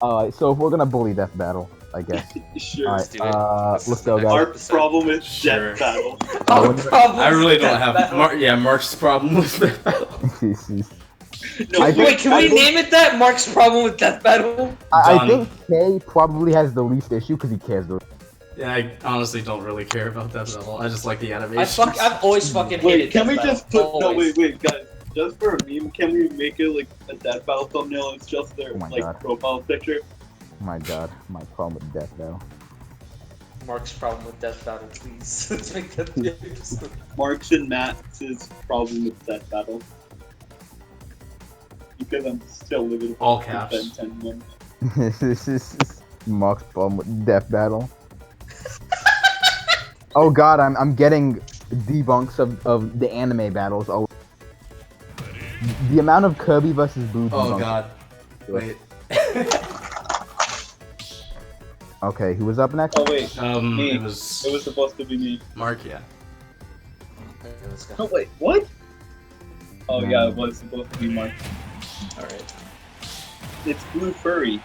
Alright, so if we're gonna bully Death Battle, I guess. Sure. Alright, do it. This let's is go, the guys. Our episode. problem is Sure. Death Battle. Oh, Our problem I really don't have. Yeah, Mark's problem with Death Battle. No, Wait, can we name it that? Mark's problem with Death Battle? I think Kay probably has the least issue because he cares the Yeah, I honestly don't really care about Death Battle. I just like the animation. I've always fucking wait, hated can we Death just Battle. put? No, Always. wait, guys. Just for a meme, can we make it like a Death Battle thumbnail? It's just their Oh my like God. profile picture. Oh my god, my problem with Death Battle. Mark's problem with Death Battle, please. Let's make that the episode. Mark's and Matt's problem with Death Battle. Because I'm still living All with caps. Ben 10 1. This is Mark's problem with Death Battle. Oh god, I'm getting debunks of the anime battles. Oh, the amount of Kirby versus Boo. Oh debunks. god. Wait. Okay, who was up next? Oh wait, me. It was supposed to be me. Mark, yeah. Okay, let's go. Oh wait, what? Oh yeah, it was supposed to be Mark. Alright. It's Blue Furry,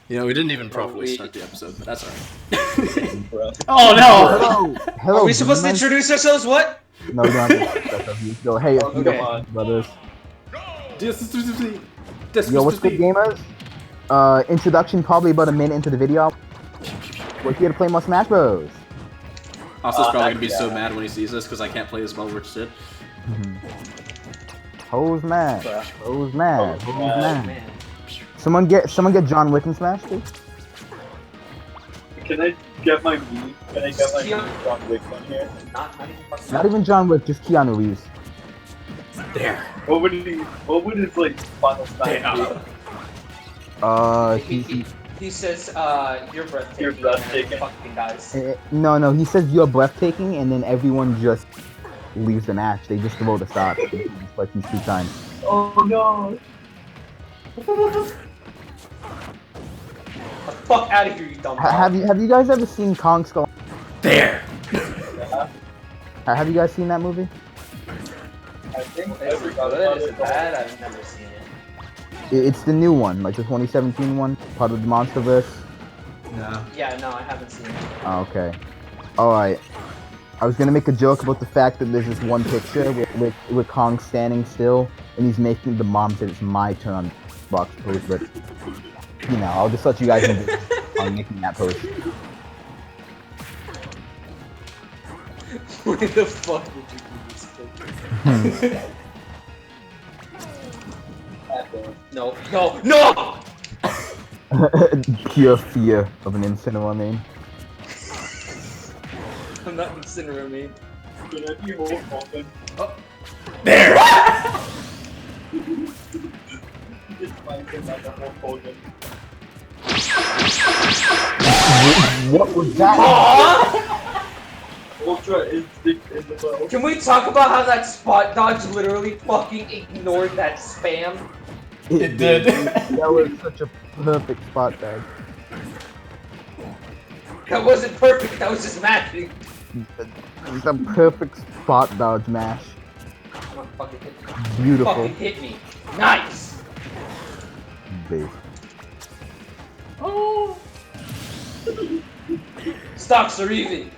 You know, we didn't even properly start the episode, but that's alright. bro. Oh no! Hello, hello. Are we supposed to Demons? introduce ourselves? What? No, we don't have to. Go, hey, Okay. come on, brothers. DSSB. Yo, what's good, gamers? Introduction probably about a minute into the video. We're here to play more Smash Bros. Austin's probably gonna be so mad when he sees this because I can't play as well, which did. Who's mad? Bruh. Who's mad? Who's Oh, mad? Man. Someone get John Wick in Smash, please. Can I get my me? Can I get my John Wick on here? Not even fucking. Not even John Wick, just Keanu Reeves. There. What would his like final smash be? He says, you're breathtaking. You're breathtaking. Fucking guys. No, he says you're breathtaking, and then everyone just leaves the match. They just vote to stop. Just like these 2 times. Oh no! The fuck out of here, you dumb Have you guys ever seen Kong Skull? There. Have you guys seen that movie? I think Is it good? Is it bad? I've never seen it. It's the new one, like the 2017 one, part of the MonsterVerse. No. Yeah, no, I haven't seen it. Oh, okay. Alright. I was gonna make a joke about the fact that there's this one picture with Kong standing still, and he's making the mom said it's my turn on box pose, but you know, I'll just let you guys know on making that pose. Where the fuck would you do this picture? No. Pure fear of an Incineroar main. I'm not considering me. Can I be more open? There. It's fine, it's like a whole Hogan. What was that? Ultra Instinct in the bow. Can we talk about how that spot dodge literally fucking ignored that spam? It did. That was such a perfect spot dodge. That wasn't perfect, that was just magic. It's a perfect spot dodge mash. Come on, fucking hit me. Beautiful. Fucking hit me. Nice! Base. Oh! Stocks are even.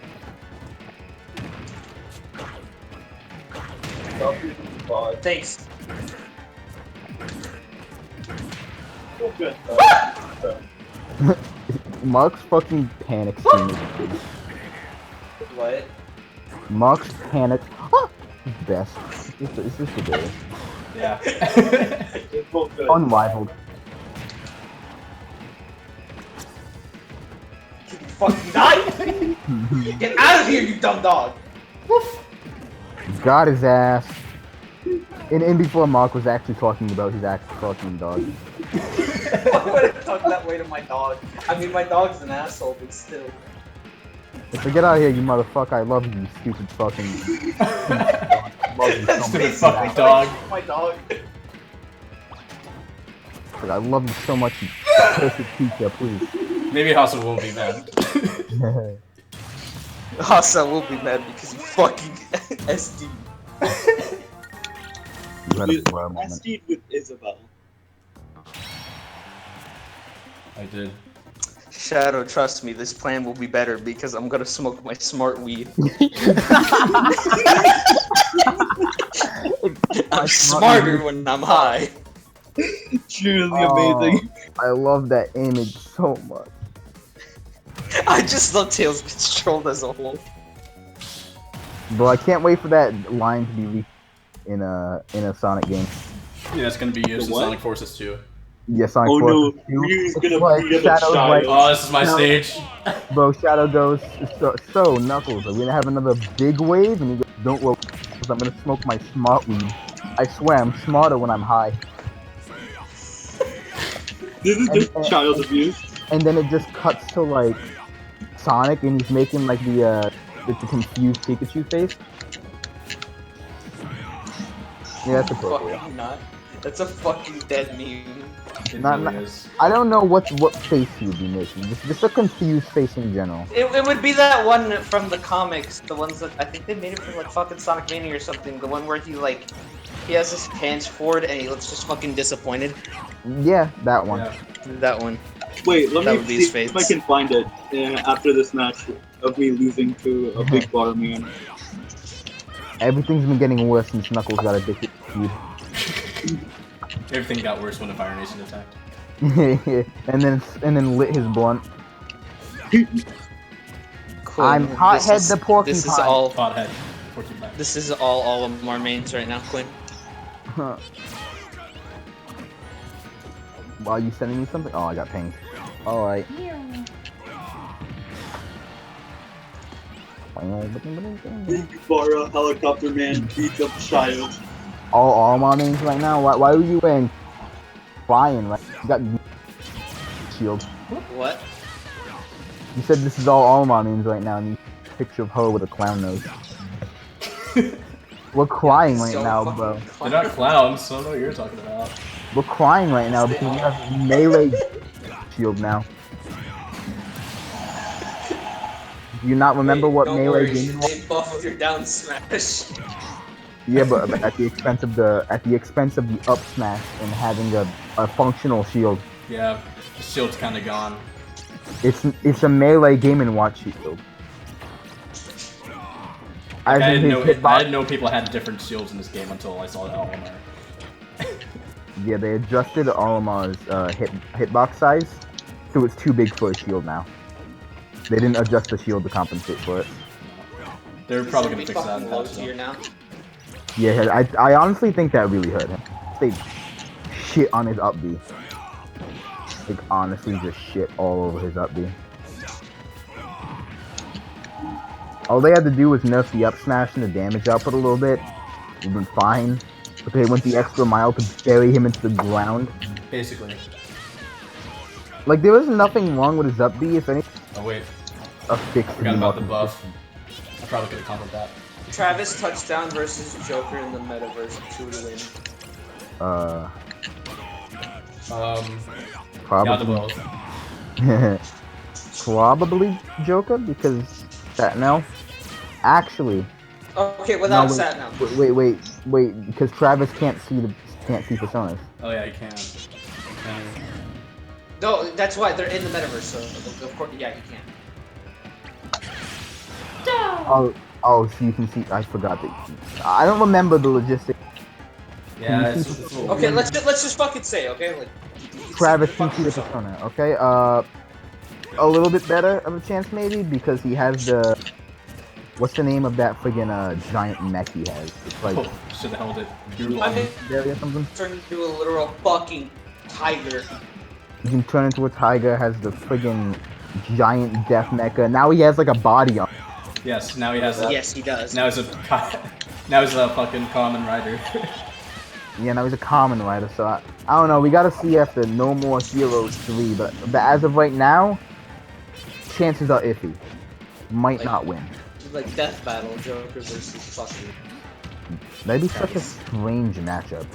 Thanks. Okay. Mark's fucking panic scene. What? Mark's panic. Best. It's just the day. Yeah. It's both good. Unrivaled. You fucking die! Get out of here, you dumb dog! Got his ass. And before Mark was actually talking about his actual fucking dog. Why would I talk that way to my dog? I mean, my dog's an asshole, but still. So get out of here, you motherfucker. I love you, you stupid fucking. I love you so Stupid much. fucking dog. My dog. But I love you so much, you cursed teacher, please. Maybe Hassan won't be mad. Hasa will be mad because you fucking SD. You had a blur moment. SD'd with Isabel. I did. Shadow, trust me, this plan will be better because I'm gonna smoke my smart weed. I'm smarter when I'm high. Truly Oh, amazing. I love that image so much. I just love Tails gets trolled as a whole. Bro, I can't wait for that line to be leaked in a Sonic game. Yeah, it's gonna be used in What? Sonic Forces 2. Yeah, Sonic Oh no, Forces 2. Ryu's It's gonna like beat up a Shadow's child. Oh, this is my No. stage. Bro, Shadow goes, so Knuckles, are we gonna have another big wave? And he goes, don't worry, I'm gonna smoke my smart weed. I swear, I'm smarter when I'm high. This is And- just and- child abuse. And then it just cuts to like Sonic, and he's making like the confused Pikachu face. Yeah, that's appropriate. Fucking not. That's a fucking dead meme. It Not- really is. I don't know what face he would be making. Just a confused face in general. It would be that one from the comics, the ones that I think they made it for like fucking Sonic Mania or something. The one where he has his hands forward and he looks just fucking disappointed. Yeah, that one. Yeah. That one. Wait, let That me would be see his if I face. can find it after this match of me losing to a big bar man. Everything's been getting worse since Knuckles got addicted to Everything got worse when the Fire Nation attacked. food. and then lit his blunt. Cool. I'm Hothead the Porcupine. This is all. Pothead. 14 back. This is all of our mains right now, Quinn. Are you sending me something? Oh, I got pinged. Alright. Big bar helicopter man beats up child. All my names right now? Why are you wearing flying? Right? You got shield. What? You said this is all my names right now, and you picture of her with a clown nose. We're crying right So now, fucking bro. They're not clowns, so I don't know what you're talking about. We're crying right now because we have melee shield now. Do you not remember what Don't melee worry, gaming was? they buff your down smash. Yeah, but at the expense of the up smash and having a functional shield. Yeah, the shield's kind of gone. It's a melee Game and Watch shield. Like, As I in didn't his know hitbox- I didn't know people had different shields in this game until I saw that Olimar. Yeah, they adjusted Olimar's hitbox size, so it's too big for a shield now. They didn't adjust the shield to compensate for it. They're probably gonna Be fix that fucking in low patch, tier though. now. Yeah, I honestly think that really hurt him. They shit on his up B. Like, honestly, just shit all over his up B. All they had to do was nerf the up smash and the damage output a little bit. We've been fine. But they went the extra mile to bury him into the ground. Basically. Like, there was nothing wrong with his up B, if anything. Oh wait, A fix to forgot be about more the buff. consistent. I probably could have countered that. Travis touchdown versus Joker in the metaverse. Who would win? Yeah, the Probably. both. Probably Joker, because that no. Actually, Okay, without no, Sat now. wait, because Travis can't see personas. Oh yeah, you can. No, that's why they're in the metaverse. So of course, yeah, you can. Oh, so you can see. I forgot that. I don't remember the logistics. Yeah, it's a little Okay, weird. let's just fucking say, okay, like. Travis can see the persona. Okay, a little bit better of a chance maybe because he has the. What's the name of that friggin' giant mech he has? It's like Oh, should have held it. You're I long. mean, Barry or something. turn into a literal fucking tiger. You can turn into a tiger. Has the friggin' giant death mecha. Now he has like a body on. Yes, now he has a. Yes, he does. Now he's a. Now he's a fucking common rider. Yeah, now he's a common rider, so I don't know. We gotta see after No More Heroes 3, but as of right now, chances are iffy. Might Like- not win. Like death battle, Joker versus fucking. That'd be such a strange matchup.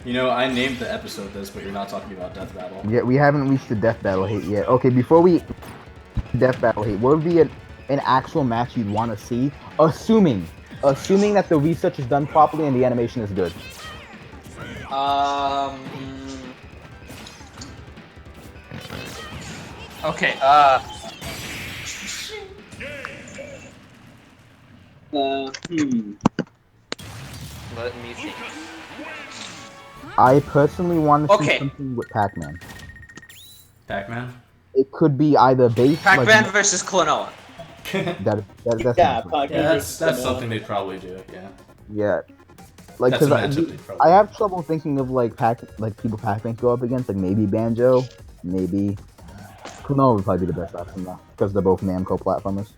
You know, I named the episode this, but you're not talking about Death Battle. Yeah, we haven't reached the death battle hate yet. Okay, before we death battle hate, what would be an actual match you'd want to see, assuming that the research is done properly and the animation is good? Okay, let me think. I personally want to see Okay. something with Pac-Man. Pac-Man? It could be either based Pac-Man like versus Klonoa. that's Yeah, not- Pac-Man Yeah, versus that's Klonoa. something they'd probably do. Yeah. yeah. Like, That's a cause matchup they'd probably I do. have trouble thinking of like people Pac-Man go up against, like maybe Banjo, maybe Klonoa would probably be the best option though, because they're both Namco platformers.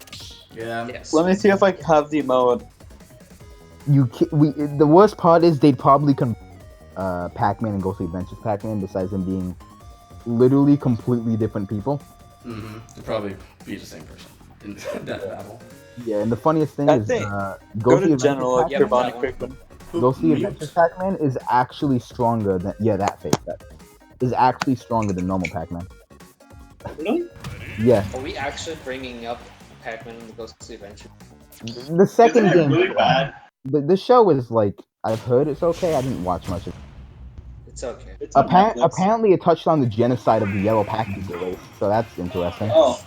Yeah. Yes. Let me see if I have the mode. The worst part is they'd probably Pac-Man and Ghostly Adventures Pac-Man, besides them being literally completely different people. Mm-hmm. It'd probably be the same person in that battle. Yeah, and the funniest thing I is think- Go Ghostly to Adventures general, Pac-Man, Yep, Bonnie that one. Quickman. Ghostly Mute. Adventures Pac-Man is actually stronger than that face that is actually stronger than normal Pac-Man. Really? Yeah, Are we actually bringing up Pac-Man and the Ghostly Adventure? the second Isn't it game. really bad? The show is like I've heard it's okay. I didn't watch much of it. It's okay. It's on Netflix. Apparently, it touched on the genocide of the Yellow Packers race, so that's interesting. Oh.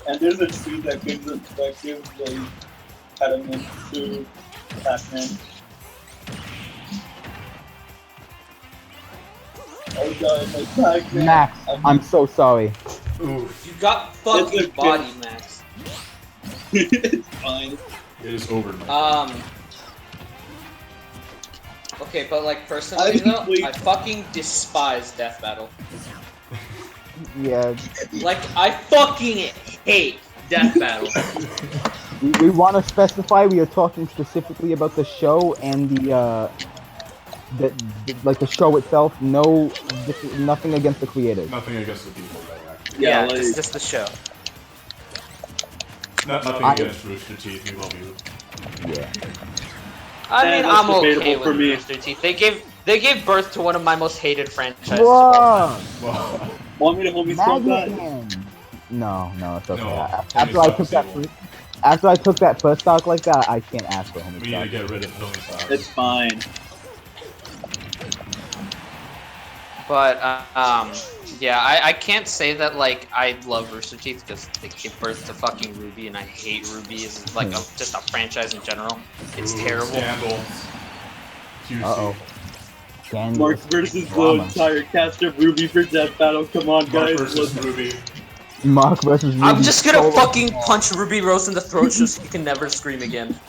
And there's a tweet that gives like pediment to Pac-Man. Oh god, like Pac-Man. Max, I'm so sorry. Ooh, You got fucking It's a body, Max. It's fine. it is over now. Okay, but like personally though, Wait. I fucking despise Death Battle. Yeah, Like, I fucking hate Death Battle. we want to specify we are talking specifically about the show and the like the show itself. No, nothing against the creators. Nothing against the people that are actually. Yeah, Yeah, like- it's just the show. Nothing against Rooster Teeth. We love you. Yeah, I Yeah, mean, that's I'm okay debatable for with me. Rooster Teeth. They gave birth to one of my most hated franchises. Whoa, Well, Want me to hold me so Magnet bad? Man. No, it's okay. No, After I took that, after I took that first stock like that, I can't ask for we homie need to stock. get rid of Tony Stock. It's fine. But yeah, I can't say that like I love Rooster Teeth because they give birth to fucking RWBY, and I hate RWBY as like just a franchise in general. It's terrible. Scandal. QC. Uh-oh. Mark versus the drama. entire cast of RWBY for Death Battle. Come on, Mark guys. versus Let's- Ruby. Mark versus I'm Ruby just gonna solo. fucking punch RWBY Rose in the throat so he can never scream again.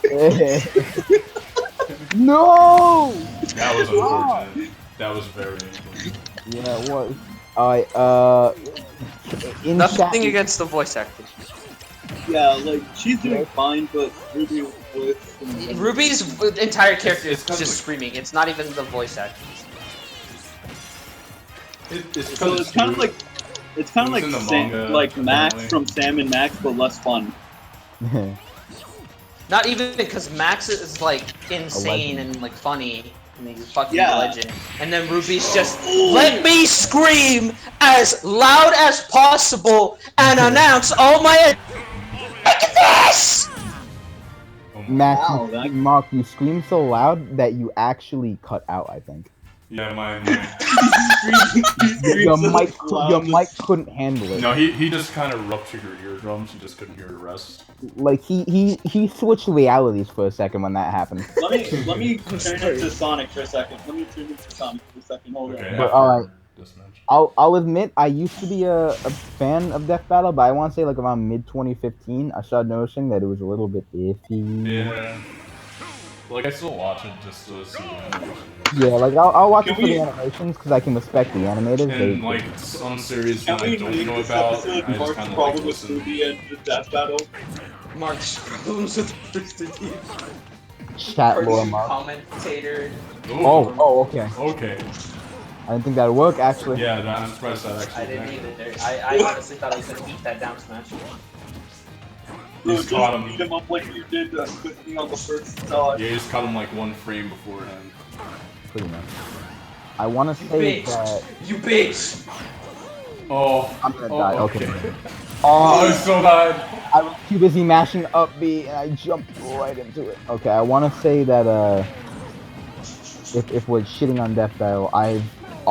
No! That was unfortunate. That was very unfortunate. Yeah, it was. Alright, in Nothing chat, against the voice acting. Yeah, like she's doing fine, but RWBY with RWBY's entire character is It's kinda just like- screaming. It's not even the voice acting. It's So it's kind of like It was in the manga, like Max apparently. from Sam and Max, but less fun. Not even because Max is like insane legend. and like funny, and he's a fucking Yeah. legend. And then Ruby's just let me scream as loud as possible and announce all my. Look at this! Max, Wow, that- Mark, you screamed so loud that you actually cut out, I think. Yeah, mine. Your mic couldn't handle it. No, he just kind of ruptured your eardrums. You just couldn't hear the rest. Like, he switched realities for a second when that happened. Let me turn it to Sonic for a second. Hold Okay. on. But, alright. This match. I'll admit, I used to be a fan of Death Battle, but I want to say like around mid-2015, I started noticing that it was a little bit iffy. Yeah. Like I still watch it just to see the animation. Yeah, like I'll watch Can it for we- the animations because I can respect the animators. And like some series Can that I we don't make know this about, episode I just Mark's kind of problem like with listen. RWBY and the Death Battle? Mark's problems with Rooster Teeth. Chat lore Cartoon Mark. commentator. Oh, okay. Okay. I didn't think that would work actually. Yeah, I'm surprised that actually. I didn't either. I honestly thought I was gonna eat that down smash. You Just just caught him. beat him up like you did with me on the first dodge. Yeah, you just caught him like one frame beforehand. Pretty much. I want to You say bitch! that You bitch! Oh. I'm gonna die. Okay. Oh, it was so bad. I was too busy mashing up B and I jumped right into it. Okay, I want to say that if we're shitting on Death Battle, I've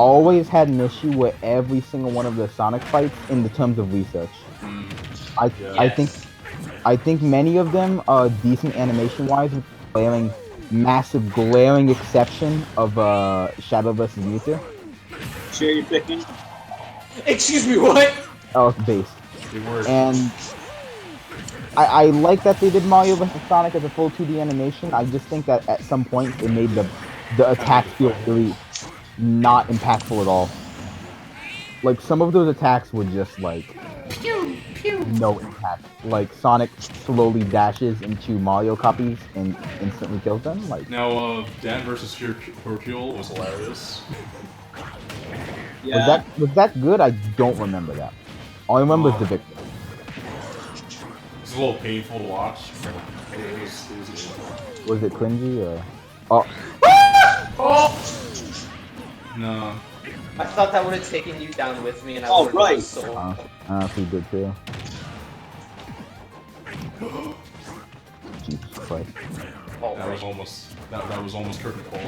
always had an issue with every single one of the Sonic fights in the terms of research. I think many of them are decent animation-wise, with massive glaring exception of Shadow vs. Mewtwo. Sure, you're picking. Excuse me, what? Oh, base. Good word. And I like that they did Mario vs. Sonic as a full 2D animation. I just think that at some point it made the attacks feel really not impactful at all. Like, some of those attacks were just like no impact. Like, Sonic slowly dashes into Mario copies and instantly kills them. Like, Now, Dan versus Hercule was hilarious. Yeah. was that good? I don't remember that. All I remember is the victory. It's a little painful to watch, but it was good. Was it cringy or? Oh, Oh! No. I thought that would have taken you down with me, and I Oh, would have right. so. I honestly did too. Jesus Christ. Oh, That was almost that was almost curtain call.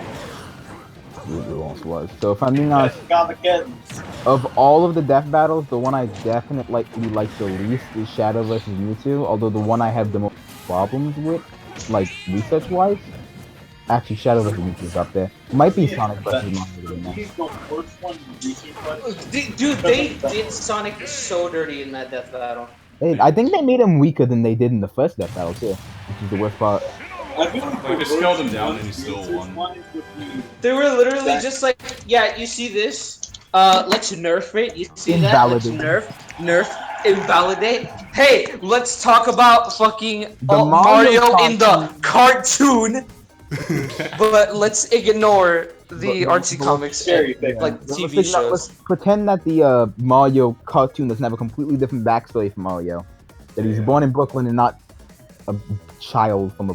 It almost was. So if I'm being honest, Got the kittens. of all of the death battles, the one I definitely like the least is Shadow vs. Mewtwo. Although the one I have the most problems with, like research-wise, actually Shadow vs. Mewtwo is up there. Might be Sonic vs. Mario in there. He's the worst one research-wise. Dude, they did Sonic so dirty in that death battle. Hey, I think they made him weaker than they did in the first death battle too, which is the worst part. I feel like Like, the they scaled him worst down one and he still won. research-wise would be They were literally That- just like, yeah, you see this? Let's nerf it. You see that? Let's Invalidate. nerf, invalidate. Hey, let's talk about fucking The Mario Mario in the cartoon, but let's ignore the But- artsy but- comics Very and, big. like Let's TV pretend- shows. Let's pretend that the Mario cartoon doesn't have a completely different backstory for Mario. That he's Yeah. born in Brooklyn and not a child from a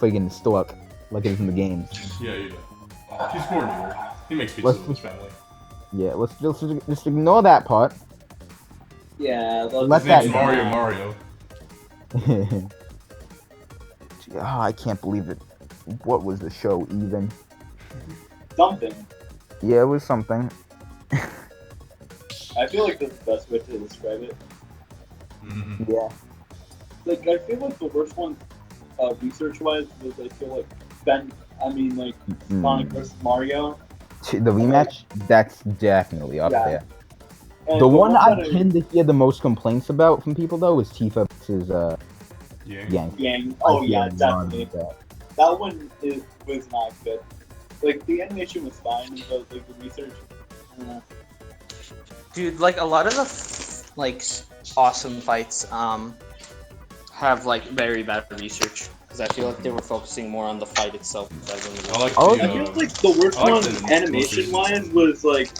friggin' stork like it is in the games. Yeah, he's born here. He makes pizza Let's- with his family. Yeah, let's just ignore that part. yeah. Let His name's that- Mario. Oh, I can't believe it. What was the show even? something. Yeah, it was something. I feel like that's the best way to describe it. Mm-hmm. Yeah. Like I feel like the worst one, research-wise, was I feel like Sonic vs. Mario. The rematch? That's definitely up Yeah. there. And The one I that tend to hear the most complaints about from people though is Tifa versus Yeah. Yang. Yang. Oh I yeah, feel definitely. none of That one was not good. Like the animation was fine, but like the research. Dude, like a lot of the like awesome fights have like very bad research because I feel like they were focusing more on the fight itself rather than the I like Oh, the, I feel like the worst I like one the animation-wise was like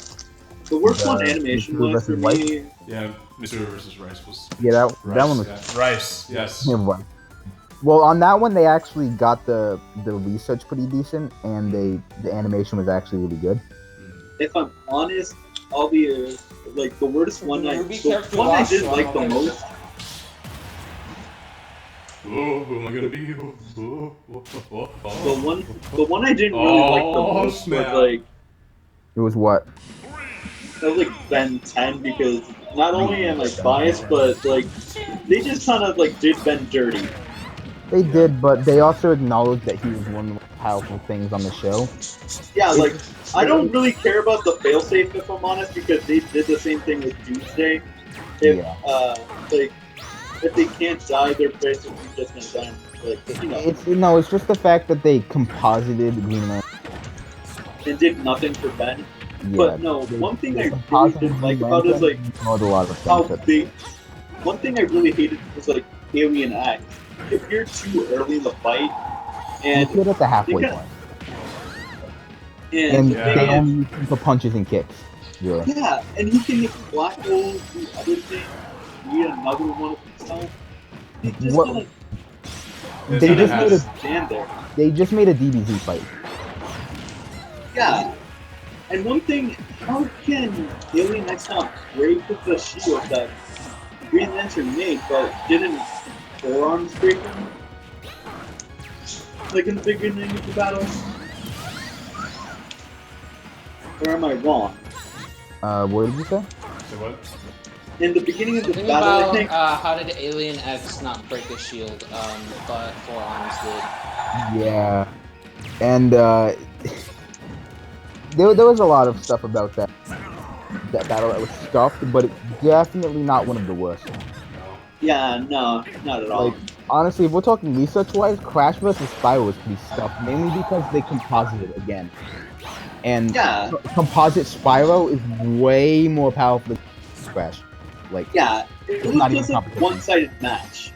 the worst one The animation-wise for Mr. versus me. yeah, Mr. versus Rice was. Yeah, that Rice, one was. yeah. Rice, yes. Yeah, right. Well, on that one, they actually got the research pretty decent, and the animation was actually really good. If I'm honest, I'll be like the worst one. Ruby The character one I lost, didn't so like I'm the okay. most. Oh, who am I gonna be? The one I didn't really like the Oh, most snap. was like It was what? that was like Ben 10 because not only am I biased, but like they just kind of like did Ben dirty. They did, but they also acknowledged that he was one of the most powerful things on the show. Yeah, like I don't really care about the failsafe if I'm honest because they did the same thing with Doomsday. If Yeah. like if they can't die, they're basically just gonna die. Like you know, It's just the fact that they composited Green Lantern. and did nothing for Ben. Yeah, But no, they- one thing they I really composited didn't like Green about it is like Lantern, ignored a lot of how things. they. One thing I really hated was like Alien X. If you're too early in the fight, You and hit at the halfway kinda- point, and, and Yeah. they only use him for punches and kicks. Really. yeah, and he can hit black holes, do other things, create another one of himself. He just What- kind of It's They gonna just have- made a stand there. they just made a DBZ fight. Yeah. And one thing, how can Alien X not break with the shield that Green Lantern made, but didn't forearms break him? Like in the beginning of the battle? Or am I wrong? What did you say? Say what? In the beginning of the Think battle, about I think. how did Alien X not break a shield, but Four Arms did. Yeah, and there was a lot of stuff about that battle that was scuffed, but it's definitely not one of the worst. No. Yeah, no, not at all. Like, honestly, if we're talking research-wise, Crash vs. Spyro was pretty scuffed, mainly because they composited again. And Yeah. composite Spyro is way more powerful than Crash. Like, Yeah, it was not even just a competition. one-sided match.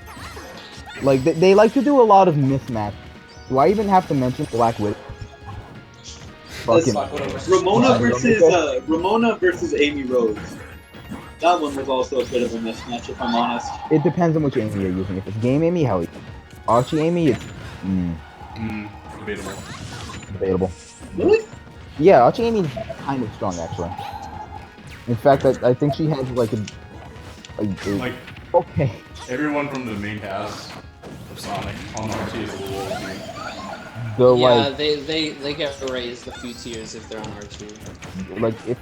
Like, they like to do a lot of mismatch. Do I even have to mention Black Widow? Fucking Ramona versus Amy Rose. That one was also a bit of a mismatch, if I'm honest. It depends on which Amy you're using. If it's game Amy, hell yeah. Archie Amy, it's Debatable. debatable. Really? Yeah, Archie Amy is kind of strong actually. In fact, I think she has like a Like, okay. everyone from the main cast of Sonic on RT is a little OP. The Yeah, like they get raised a few tiers if they're on R2. like if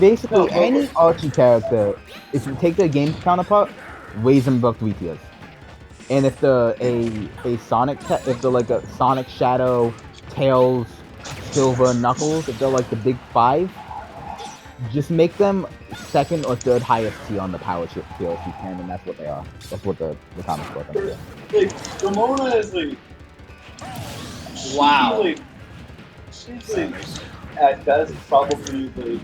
basically any Archie character, if you take their game counterpart, raise them above 3 tiers. And if they're a Sonic, if they're like a Sonic, Shadow, Tails, Silver, Knuckles, if they're like the big 5, just make them second or third highest tier on the power tier if you can, and that's what they are. That's what the comic book is. Like, Ramona is like... Wow. She's like, at best, probably like...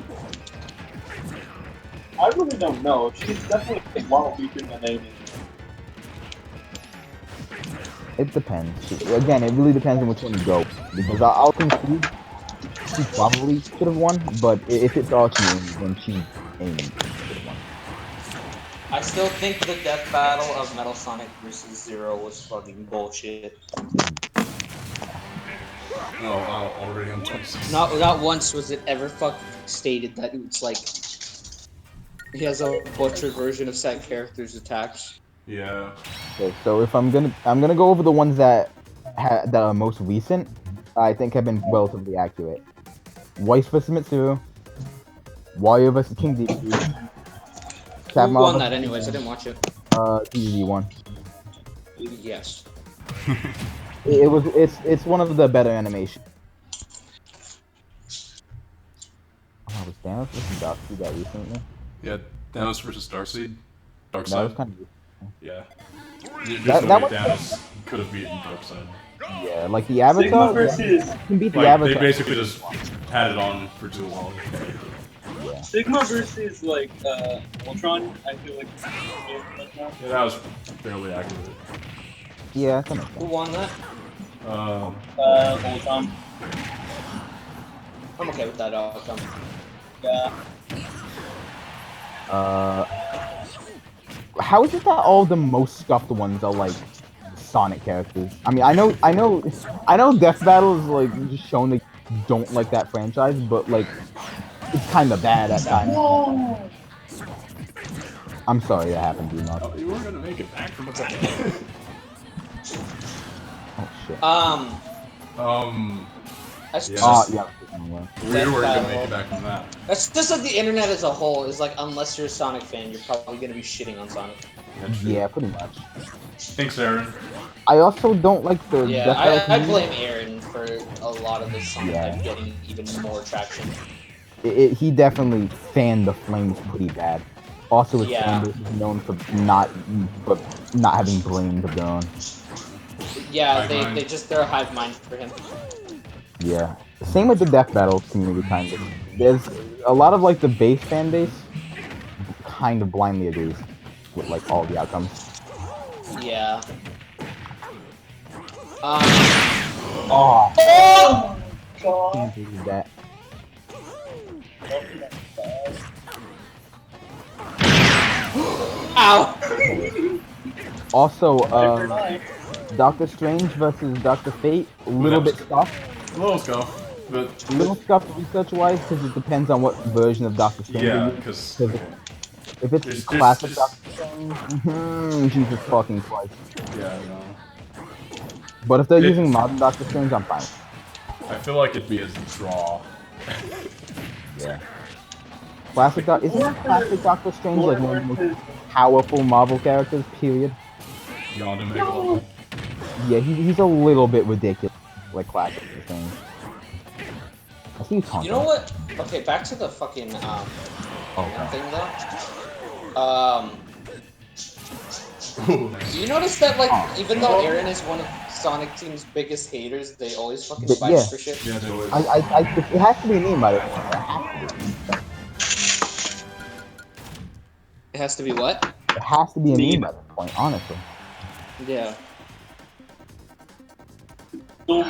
I really don't know. She's definitely a lot weaker than Amy. It depends. Again, it really depends on which one you go. Because I'll concede she probably should have won, but if it's Archie, then she Amy should have won. I still think the death battle of Metal Sonic vs. Zero was fucking bullshit. Oh, already on 26. Not once was it ever fucking stated that it's like he has a butchered version of said character's attacks. Yeah. Okay, so if I'm gonna go over the ones that are most recent, I think have been relatively accurate. Weiss vs. Mitsuru, Wario vs. King Dedede. Who won that anyways? I didn't watch it. DDD won. Yes. It's one of the better animations. Oh, was Thanos vs. Darkseid that recently? Yeah, Thanos versus Darkseid. That was Darkseid. kind of Yeah. There's That no way was- Thanos could have beaten Darkseid. yeah, like the Avatar. Sigma versus... You can beat the Like, Avatar. they basically just had it on for too long. Yeah. Sigma versus, like, Ultron, I feel like... Yeah, that was fairly accurate. Yeah, that makes Who sense. won that? Ultron. I'm okay with that outcome. Yeah. How is it that all the most scuffed ones are like Sonic characters? I mean, I know Death Battle is like just showing they don't like that franchise, but like it's kind of bad at times. Whoa! I'm sorry that happened, D-Mark. Oh, you were gonna make it back from the Oh shit. That's Yeah. just, Yeah. We were gonna make it back from that. that's just like the internet as a whole is like, unless you're a Sonic fan, you're probably gonna be shitting on Sonic. Yeah, pretty much. Thanks, Aaron. I also don't like the Yeah, Death Battle I community. blame Aaron for a lot of this Sonic Yeah. hype getting even more traction. He definitely fanned the flames pretty bad. Also, his Yeah. fan base is known for not having brains of their own. Yeah, Hive mind. they're a hive mind for him. Yeah. Same with the Death Battle community, kind of. There's a lot of like the base fan base kind of blindly agrees with like all the outcomes. Yeah. Oh, Oh! God. can't believe that. Ow! Also, Never mind. Doctor Strange versus Doctor Fate, a little bit scuffed. A little scuff, but A little scuffed research-wise because it depends on what version of Doctor Strange yeah, you use. because If it's There's- classic there's- Doctor Strange, Jesus fucking Christ. yeah, no. But if they're It- using modern Doctor Strange, I'm fine. I feel like it'd be a draw. Yeah. Classic isn't classic Doctor Strange like one of the most powerful Marvel characters? Period. Beyond a mega level. Yeah, he's a little bit ridiculous, like classic Doctor Strange. I see you talking. You know what? Okay, back to the fucking thing though. Do you notice that like even though Aaron is one of Sonic Team's biggest haters, they always fucking fight yeah. for shit? Yeah, they always. It has to be a meme by the way. It has to be. It has to be what? It has to be a meme by this point, honestly. Yeah. So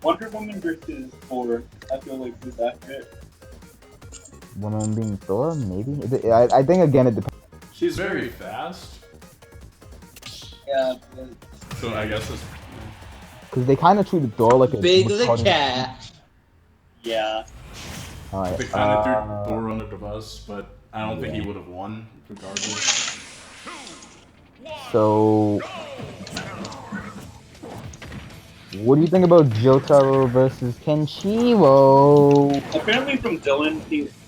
Wonder Woman versus Thor, I feel like was accurate. Woman being Thor, maybe. I think again it depends. She's very fast. Yeah. So I guess it's. Because they kind of treated Thor like a Big the cat. Yeah. Alright. They kind of threw Thor under the bus, but I don't think he would have won regardless. So, what do you think about Jotaro versus Kenshiro? Apparently from Dylan,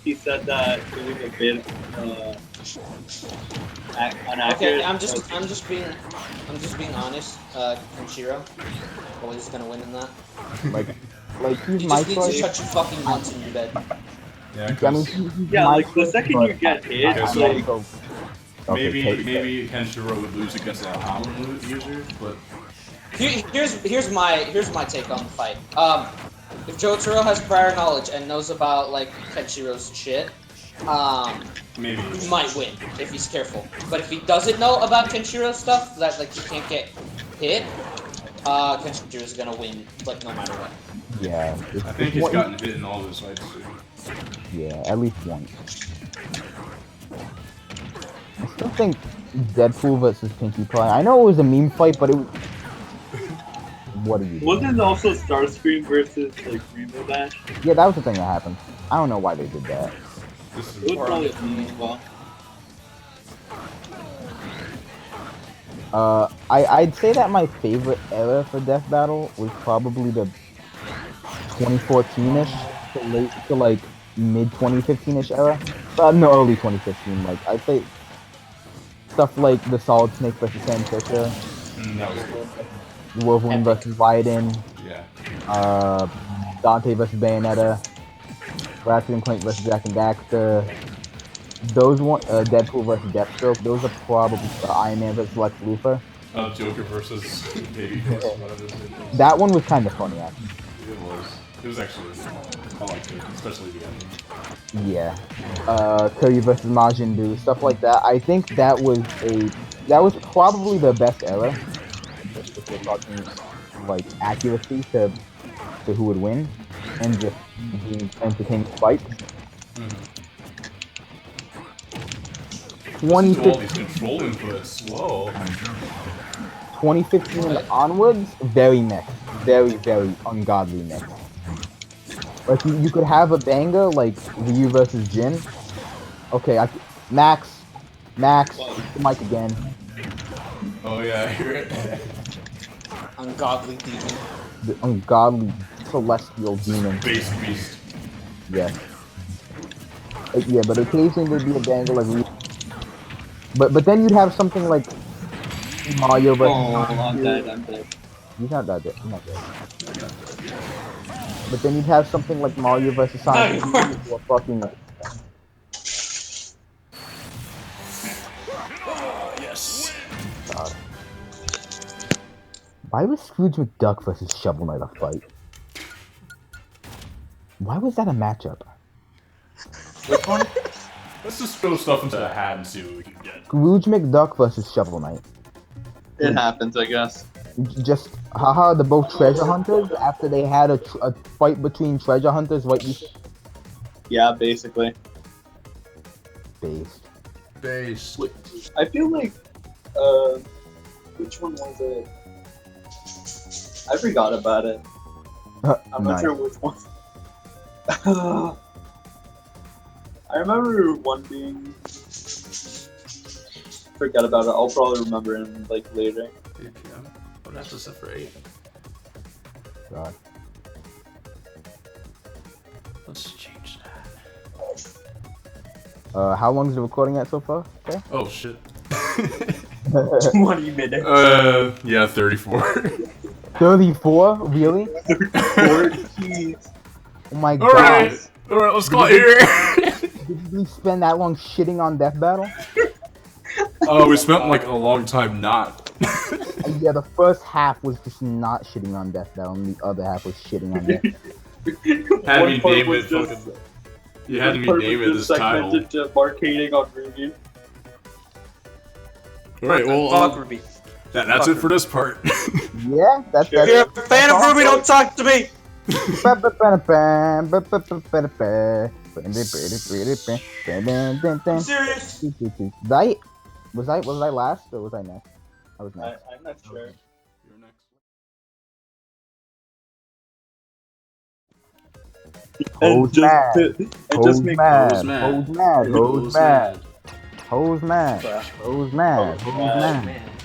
he said that it was a bit inaccurate. Okay, I'm just being honest. Kenshiro always gonna win in that. Like he's You my just need to choice. shut you fucking once in your bed. Yeah, I mean, 'cause he's Yeah, my like the choice, second but you get hit, Okay, I'm so- like, maybe Kenshiro would lose against a Hamon user, but Here's my take on the fight. If Jotaro has prior knowledge and knows about like Kenshiro's shit, maybe. he might win if he's careful. But if he doesn't know about Kenshiro's stuff, that like he can't get hit, Kenshiro's gonna win like no matter what. yeah. I think he's gotten hit in all those fights too. Yeah, at least once. I still think Deadpool versus Pinkie Pie. I know it was a meme fight, but it was. What are you doing? wasn't it also Starscream versus like Rainbow Dash? Yeah, that was the thing that happened. I don't know why they did that. This It is was probably a meme as well. I'd say that my favorite era for Death Battle was probably the 2014-ish to like mid 2015-ish era. No, early 2015. Like I'd say stuff like the Solid Snake versus Sam Fisher, that was good. Wolverine versus Raiden, Yeah. Dante versus Bayonetta, Ratchet and Clank versus Jack and Daxter. Those one, Deadpool versus Deathstroke. Those are probably Iron Man versus Lex Luthor. Joker versus Babyface, whatever. That one was kind of funny, actually. It was. It was actually. I liked it, especially the ending. Yeah. Kiryu versus Majin Buu, stuff like that. I think that was probably the best era. If we're talking like accuracy to who would win and just being entertaining fights. Mm-hmm. 2015 Control inputs. Whoa. 2015 and onwards, very mixed. Very, very ungodly mixed. Like, you could have a banger like Ryu versus Jin. Okay, Max, it's the mic again. Oh yeah, I hear it. Ungodly demon. The ungodly celestial demon. Base beast. Yeah. Yeah, but occasionally there'd be a banger like Ryu. But then you'd have something like Mario versus I'm dead. He's not that dead. He's not dead. But then you'd have something like Mario versus Sonic. Or fucking. Yes. God. Why was Scrooge McDuck versus Shovel Knight a fight? Why was that a matchup? Which one? Let's just throw stuff into the hat and see what we can get. Scrooge McDuck versus Shovel Knight. It happens, I guess. Just, haha, they're both treasure hunters after they had a fight between treasure hunters right before. Yeah, basically. Based. Base. I feel like, which one was it? I forgot about it. I'm not Nice. sure which one. I remember one being. Forget about it. I'll probably remember him like later. 8 p.m. What that's set for 8? God. How long is the recording at so far? Okay. Oh shit. 20 minutes. Yeah, 34. 34? Really? 14. Oh my All god. right, let's go here. Did we spend that long shitting on Death Battle? Oh, we spent like a long time not. Yeah, the first half was just not shitting on Death Battle, and the other half was shitting on Death Battle. Had One me part name was it just- fucking. You had me part name was it just this title. segmented to marketing on RWBY. Alright, well, Fuck RWBY. that's it for this part. Yeah, that's Sure. If you're a fan of RWBY, don't talk to me. I'm serious. Was I last or was I next? I was next. I'm not sure. You're next. Hoes mad. And just make Hoes mad. mad. Hoes mad. Hoes mad. Hoes mad. Crap. Hoes mad. Hoes mad.